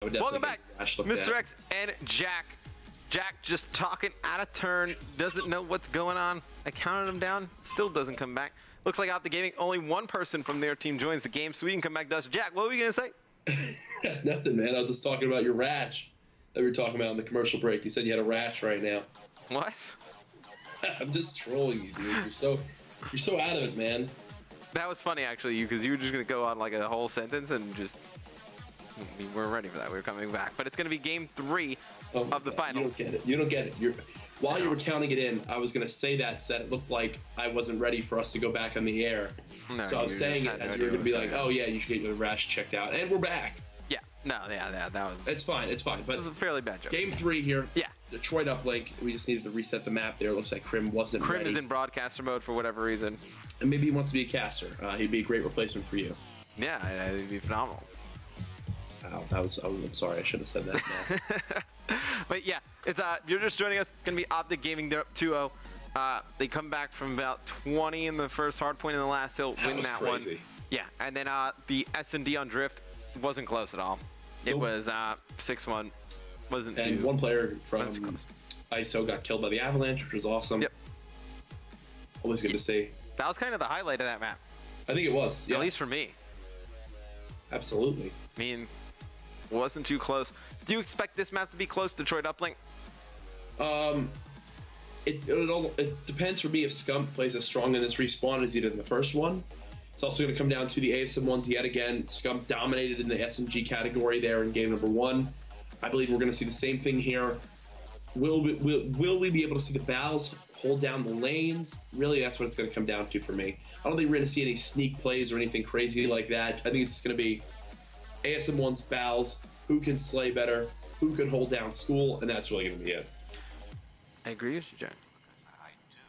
Welcome back, Mr. X and Jack. Jack just talking out of turn, doesn't know what's going on. I counted him down, still doesn't come back. Looks like Optic Gaming, only one person from their team joins the game, so we can come back to us. Jack, what were you gonna say? Nothing, man. I was just talking about your rash that we were talking about in the commercial break. You said you had a rash right now. What? I'm just trolling you, dude. You're so out of it, man. That was funny, actually, because you were just gonna go on like a whole sentence and just. We weren't ready for that. We were coming back, but it's going to be game 3 of the finals. You don't get it. You don't get it. While you were counting it in, I was going to say that so that it looked like I wasn't ready for us to go back on the air. No, so I was saying it as you were going to be like, "Oh yeah, you should get your rash checked out," and we're back. Yeah. No. Yeah. That was. It's fine. It's fine. But it was a fairly bad joke. Game 3 here. Yeah. Detroit uplink. We just needed to reset the map there. It looks like Krim wasn't ready. Krim is in broadcaster mode for whatever reason. And maybe he wants to be a caster. He'd be a great replacement for you. Yeah, it'd be phenomenal. Wow, I'm sorry, I should have said that. But yeah, it's you're just joining us. It's gonna be Optic Gaming. They're up 2-0. They come back from about 20 in the first, hard point in the last. They'll win that one. Yeah, and then the S&D on Drift wasn't close at all. It was 6-1. Wasn't. And one player from ISO got killed by the Avalanche, which was awesome. Yep. Always good to see. That was kind of the highlight of that map. I think it was. Yeah. At least for me. Absolutely. I mean, wasn't too close. Do you expect this map to be close, Detroit uplink? It depends for me if Scump plays as strong in this respawn as he did in the first one. It's also going to come down to the ASM ones yet again. Scump dominated in the SMG category there in game number 1. I believe we're going to see the same thing here. Will we be able to see the Bals hold down the lanes? Really, that's what it's going to come down to for me. I don't think we're going to see any sneak plays or anything crazy like that. I think it's just going to be ASM1's Bals, who can slay better, who can hold down school, and that's really going to be it. I agree with you, Jack.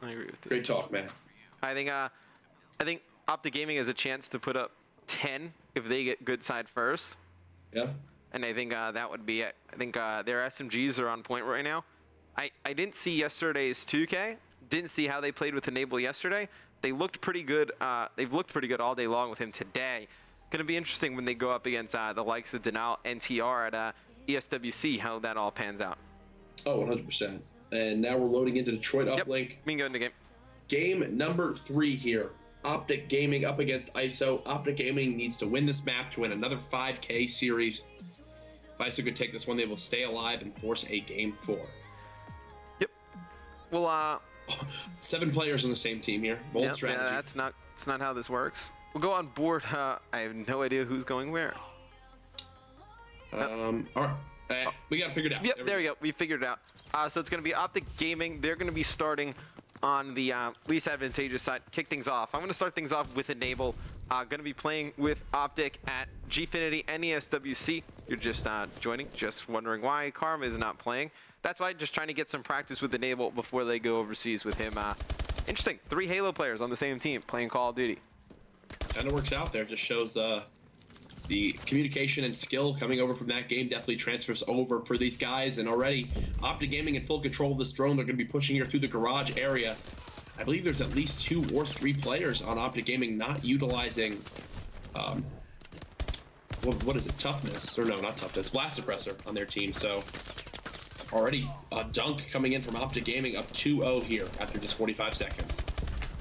I agree with you. Great talk, man. I think Optic Gaming has a chance to put up 10 if they get good side first. Yeah. And I think that would be it. I think their SMGs are on point right now. I didn't see yesterday's 2K. Didn't see how they played with Enable yesterday. They looked pretty good. They've looked pretty good all day long with him today. Going to be interesting when they go up against the likes of Denal and TR at ESWC, how that all pans out. Oh, 100%. And now we're loading into Detroit uplink. We can go into game. Game number 3 here. Optic Gaming up against ISO. Optic Gaming needs to win this map to win another 5K series. If ISO could take this one, they will stay alive and force a game 4. Yep. Well, 7 players on the same team here. Bold strategy. That's not how this works. We'll go on board. I have no idea who's going where. All right. We got to figure it out. Yep, there we go. We figured it out. So it's going to be Optic Gaming. They're going to be starting on the least advantageous side. Kick things off. I'm going to start things off with Enable. Going to be playing with Optic at Gfinity and ESWC. You're just joining, just wondering why Karma is not playing. That's why, just trying to get some practice with Enable before they go overseas with him. Interesting. 3 Halo players on the same team playing Call of Duty. Kind of works out there. Just shows the communication and skill coming over from that game definitely transfers over for these guys. And already Optic Gaming in full control of this drone. They're going to be pushing her through the garage area. I believe there's at least 2 or 3 players on Optic Gaming not utilizing what is it, toughness, or no, not toughness, blast suppressor on their team. So already a dunk coming in from Optic Gaming, up 2-0 here after just 45 seconds.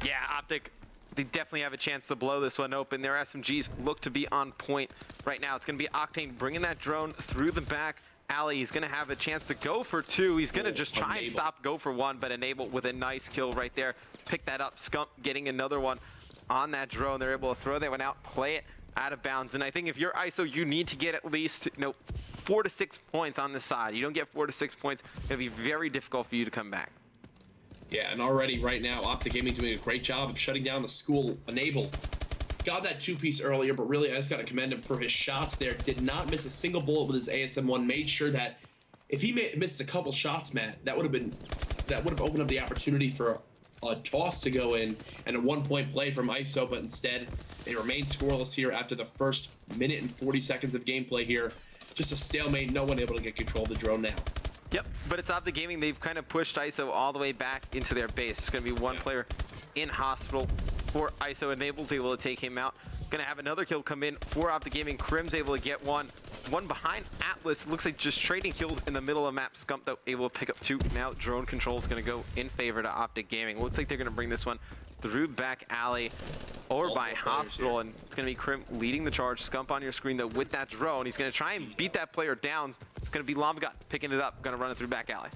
Yeah, Optic, they definitely have a chance to blow this one open. Their SMGs look to be on point right now. It's going to be Octane bringing that drone through the back alley. He's going to have a chance to go for 2. He's going to just try and stop, go for 1, but Enable with a nice kill right there. Pick that up. Scump getting another one on that drone. They're able to throw that one out, play it out of bounds. And I think if you're ISO, you need to get at least 4 to 6 points on the side. You don't get 4 to 6 points, it'll be very difficult for you to come back. Yeah, and already right now, Optic Gaming doing a great job of shutting down the school. Enable got that 2-piece earlier, but really I just got to commend him for his shots there. Did not miss a single bullet with his ASM1. Made sure that if he missed a couple shots, Matt, that would have opened up the opportunity for a toss to go in and a 1-point play from ISO, but instead they remain scoreless here after the first minute and 40 seconds of gameplay here. Just a stalemate, no one able to get control of the drone now. Yep, but it's Optic Gaming. They've kind of pushed ISO all the way back into their base. It's going to be one player in hospital for ISO. Enable's able to take him out. Going to have another kill come in for Optic Gaming. Krim's able to get one. one behind Atlas. Looks like just trading kills in the middle of the map. Scump, though, able to pick up 2. Now drone control is going to go in favor to Optic Gaming. Looks like they're going to bring this one through back alley or by Hospital, and it's going to be Crim leading the charge. Scump on your screen, though, with that drone. He's going to try and beat that player down. It's going to be Lamagod picking it up, going to run it through back alley.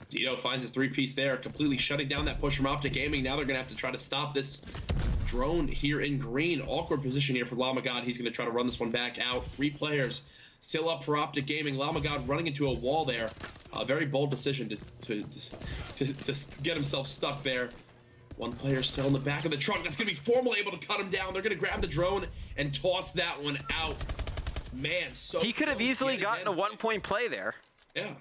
Dito finds a 3-piece there, completely shutting down that push from Optic Gaming. Now they're going to have to try to stop this drone here in green. Awkward position here for Lamagod. He's going to try to run this one back out. 3 players still up for Optic Gaming. Lamagod running into a wall there. A very bold decision to get himself stuck there. 1 player still in the back of the truck. That's going to be Formal able to cut him down. They're going to grab the drone and toss that one out. Man, so he could have easily gotten a 1-point play there. Yeah.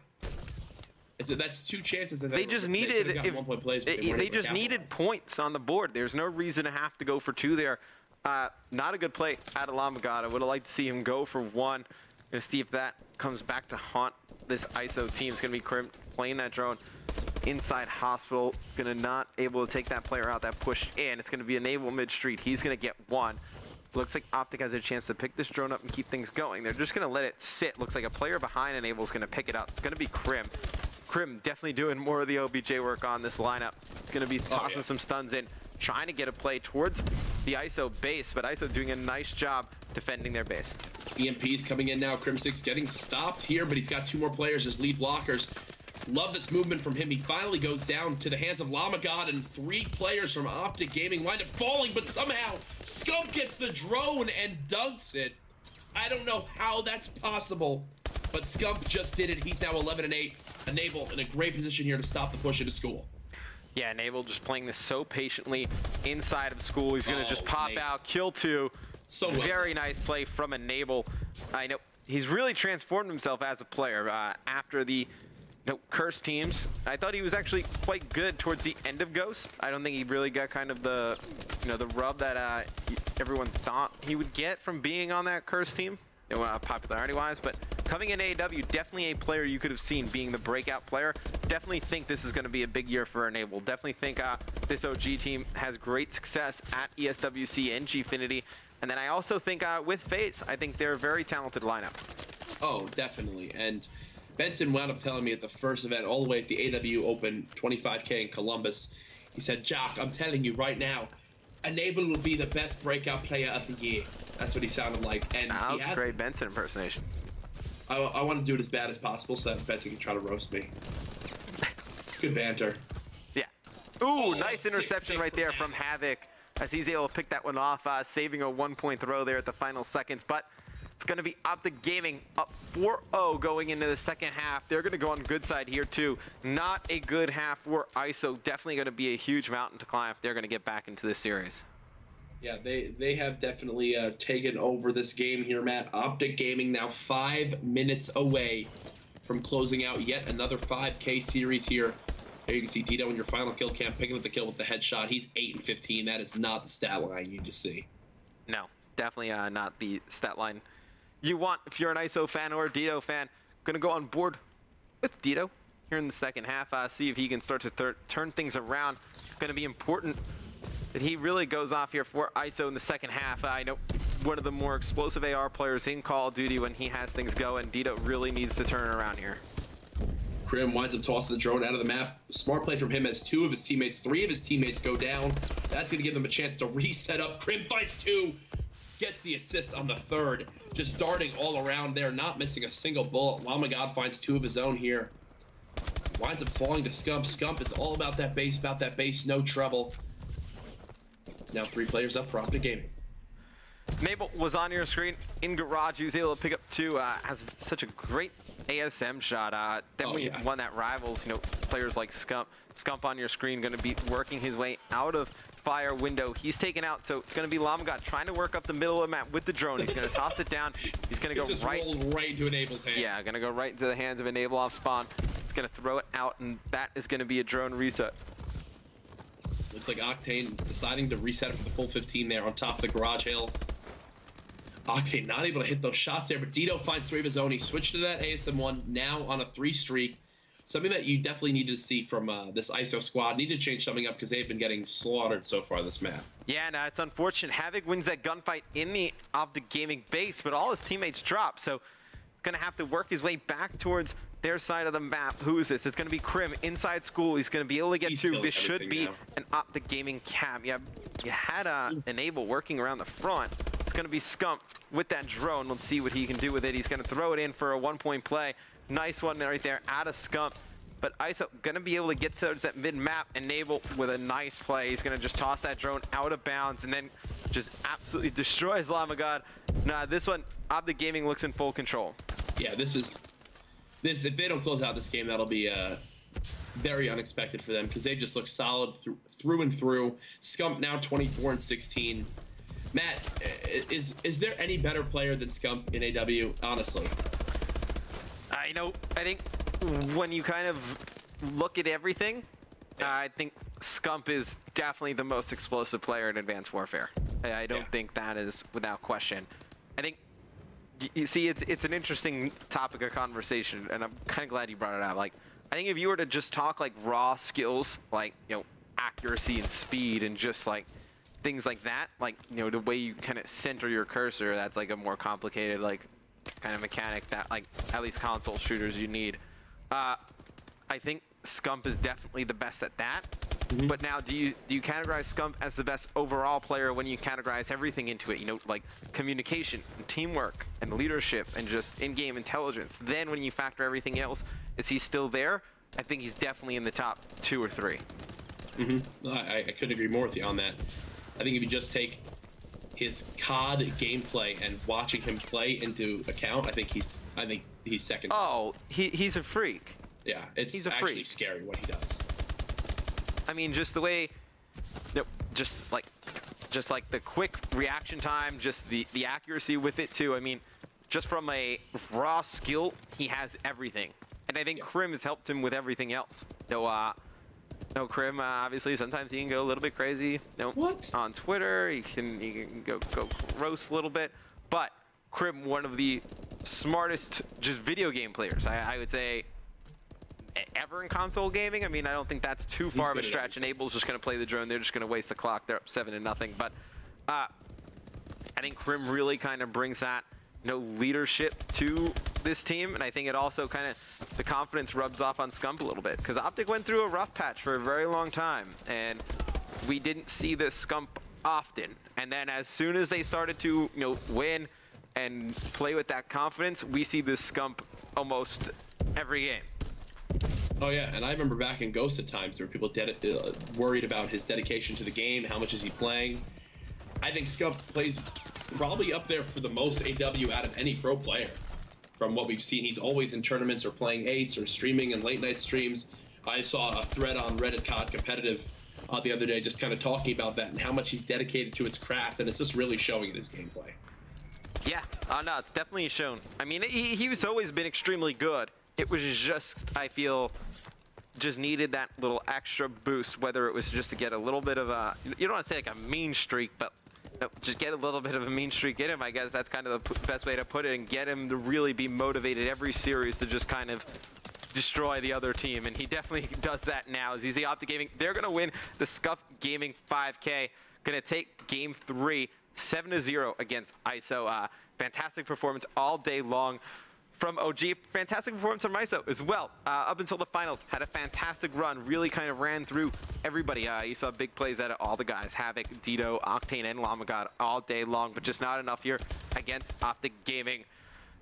That's 2 chances that they just needed. They just needed points on the board. There's no reason to have to go for 2 there. Not a good play out of Lamagod. I would have liked to see him go for 1. Gonna see if that comes back to haunt this ISO team. It's gonna be Crim playing that drone inside Hospital. Gonna not able to take that player out that pushed in. It's gonna be Enable mid-street. He's gonna get 1. Looks like Optic has a chance to pick this drone up and keep things going. They're just gonna let it sit. Looks like a player behind Enable's gonna pick it up. It's gonna be Crim. Crim definitely doing more of the OBJ work on this lineup. It's gonna be tossing some stuns in, trying to get a play towards the ISO base, but ISO doing a nice job defending their base. EMP's coming in now. Crim6 getting stopped here, but he's got 2 more players as lead blockers. Love this movement from him. He finally goes down to the hands of Lamagod, and 3 players from Optic Gaming wind up falling, but somehow Scump gets the drone and dunks it. I don't know how that's possible, but Scump just did it. He's now 11-8. Enable in a great position here to stop the push into school. Yeah, Enable just playing this so patiently inside of school. He's gonna just pop out, kill 2. So very nice play from Enable. I know he's really transformed himself as a player after the Curse teams. I thought he was actually quite good towards the end of Ghost. I don't think he really got kind of the the rub that everyone thought he would get from being on that Curse team, popularity-wise. But coming in AEW, definitely a player you could have seen being the breakout player. Definitely think this is going to be a big year for Enable. Definitely think this OG team has great success at ESWC and Gfinity. And then I also think with FaZe, I think they're a very talented lineup. Oh, definitely. And Benson wound up telling me at the first event, all the way at the AW Open 25K in Columbus, he said, "Jock, I'm telling you right now, Enable will be the best breakout player of the year." That's what he sounded like. And that was a great Benson impersonation. I want to do it as bad as possible so that Benson can try to roast me. It's good banter. Yeah. Ooh, nice interception right there from Havoc, as he's able to pick that one off, saving a 1-point throw there at the final seconds. But it's going to be Optic Gaming up 4-0 going into the second half. They're going to go on good side here, too. Not a good half for ISO. Definitely going to be a huge mountain to climb if they're going to get back into this series. Yeah, they have definitely taken over this game here, Matt. Optic Gaming now 5 minutes away from closing out yet another 5K series here. There you can see Dito in your final kill cam picking up the kill with the headshot. He's 8-15. That is not the stat line you just see. No, definitely not the stat line you want if you're an ISO fan or a Dito fan. Gonna go on board with Dito here in the second half. See if he can start to turn things around. It's gonna be important that he really goes off here for ISO in the second half. I know one of the more explosive AR players in Call of Duty when he has things going. Dito really needs to turn around here. Crim winds up tossing the drone out of the map. Smart play from him as 2 of his teammates, 3 of his teammates go down. That's going to give them a chance to reset up. Crim finds 2, gets the assist on the 3rd. Just darting all around there, not missing a single bullet. Lamagod finds 2 of his own here. Winds up falling to Scump. Scump is all about that base, no trouble. Now 3 players up for Optic Gaming. Mabel was on your screen in Garage. He was able to pick up 2. Has such a great ASM shot. Definitely one that rivals, players like Scump. Scump on your screen going to be working his way out of fire window. He's taken out, so it's going to be Lamagod trying to work up the middle of the map with the drone. He's going to toss it down. He's going to go right into Enable's hand. Yeah, going to go right into the hands of Enable off spawn. He's going to throw it out, and that is going to be a drone reset. Looks like Octane deciding to reset it for the full 15 there on top of the garage hill. Octane not able to hit those shots there, but Dito finds 3 of his own. He switched to that ASM1, now on a 3 streak. Something that you definitely needed to see from this ISO squad. Need to change something up because they've been getting slaughtered so far this map. Yeah, no, it's unfortunate. Havoc wins that gunfight in the Optic Gaming base, but all his teammates drop. So Gonna have to work his way back towards their side of the map. Who is this? It's gonna be Krim inside school. He's gonna be able to get two. This should be an Optic Gaming cam. Yeah, you had Enable working around the front. It's gonna be Scump with that drone. Let's see what he can do with it. He's gonna throw it in for a 1-point play. Nice one right there out of Scump. But ISO gonna be able to get towards that mid-map. Enable with a nice play. He's gonna just toss that drone out of bounds and then just absolutely destroys Llama God. Nah, this one, Optic Gaming looks in full control. Yeah, this. If they don't close out this game, that'll be very unexpected for them because they just look solid through and through. Scump now 24-16. Matt, is there any better player than Scump in AW? Honestly, I think when you kind of look at everything, I think Scump is definitely the most explosive player in Advanced Warfare. I don't think that is without question. I think, you see, it's an interesting topic of conversation, and I'm kind of glad you brought it up. Like, I think if you were to just talk like raw skills, like, accuracy and speed and just like things like that, like, the way you kind of center your cursor, that's like a more complicated, like, kind of mechanic that, like, at least console shooters you need. I think Scump is definitely the best at that. But now, do you categorize Scump as the best overall player when you categorize everything into it? Like communication, and teamwork, and leadership, and just in-game intelligence. Then when you factor everything else, is he still there? I think he's definitely in the top 2 or 3. I couldn't agree more with you on that. I think if you just take his COD gameplay and watching him play into account, I think he's second. Oh, he's a freak. Yeah, it's actually scary what he does. I mean, just the way, just like the quick reaction time, just the accuracy with it too. I mean, just from a raw skill, he has everything, and I think Krim has helped him with everything else. No, Krim, obviously, sometimes he can go a little bit crazy. On Twitter, he can go gross a little bit, but Krim, one of the smartest just video game players, I would say, ever in console gaming. I mean, I don't think that's too far of a stretch. Enable's just going to play the drone. They're just going to waste the clock. They're up 7-0. But I think Krim really kind of brings that leadership to this team, and I think it also kind of, the confidence rubs off on Scump a little bit, because Optic went through a rough patch for a very long time, and we didn't see this Scump often. And then as soon as they started to win and play with that confidence, we see this Scump almost every game. Oh yeah, and I remember back in Ghost at times there were people worried about his dedication to the game. How much is he playing? I think Scump plays probably up there for the most AW out of any pro player. From what we've seen, he's always in tournaments or playing 8s or streaming in late night streams. I saw a thread on Reddit COD Competitive the other day just kind of talking about that and how much he's dedicated to his craft, and it's just really showing in his gameplay. Yeah, no, it's definitely shown. I mean, he's always been extremely good. It was just, I feel, just needed that little extra boost, whether it was just to get a little bit of a, you don't want to say like a mean streak, but just get a little bit of a mean streak in him. I guess that's kind of the best way to put it, and get him to really be motivated every series to just kind of destroy the other team. And he definitely does that now. As you see, Optic Gaming, they're going to win the Scuff Gaming 5K. Going to take game 3, 7-0 against ISO. Fantastic performance all day long from OG. Fantastic performance from ISO as well. Up until the finals, had a fantastic run. Really kind of ran through everybody. You saw big plays out of all the guys. Havoc, Dito, Octane, and Llama God all day long, but just not enough here against Optic Gaming.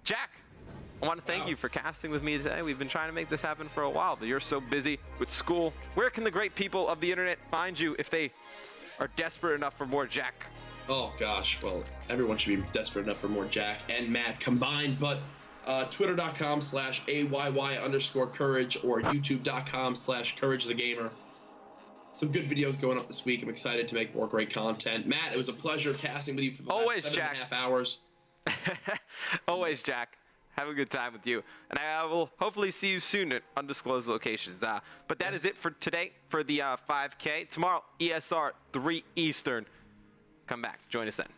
Jack, I want to thank you for casting with me today. We've been trying to make this happen for a while, but you're so busy with school. Where can the great people of the internet find you if they are desperate enough for more Jack? Oh gosh, well, everyone should be desperate enough for more Jack and Matt combined, but Twitter.com/AYY_courage or YouTube.com/CourageTheGamer. Some good videos going up this week. I'm excited to make more great content. Matt, it was a pleasure casting with you for the last 7.5 hours. Always, Jack. Have a good time with you. And I will hopefully see you soon at undisclosed locations. But that is it for today for the 5K. Tomorrow, ESR, 3 Eastern. Come back. Join us then.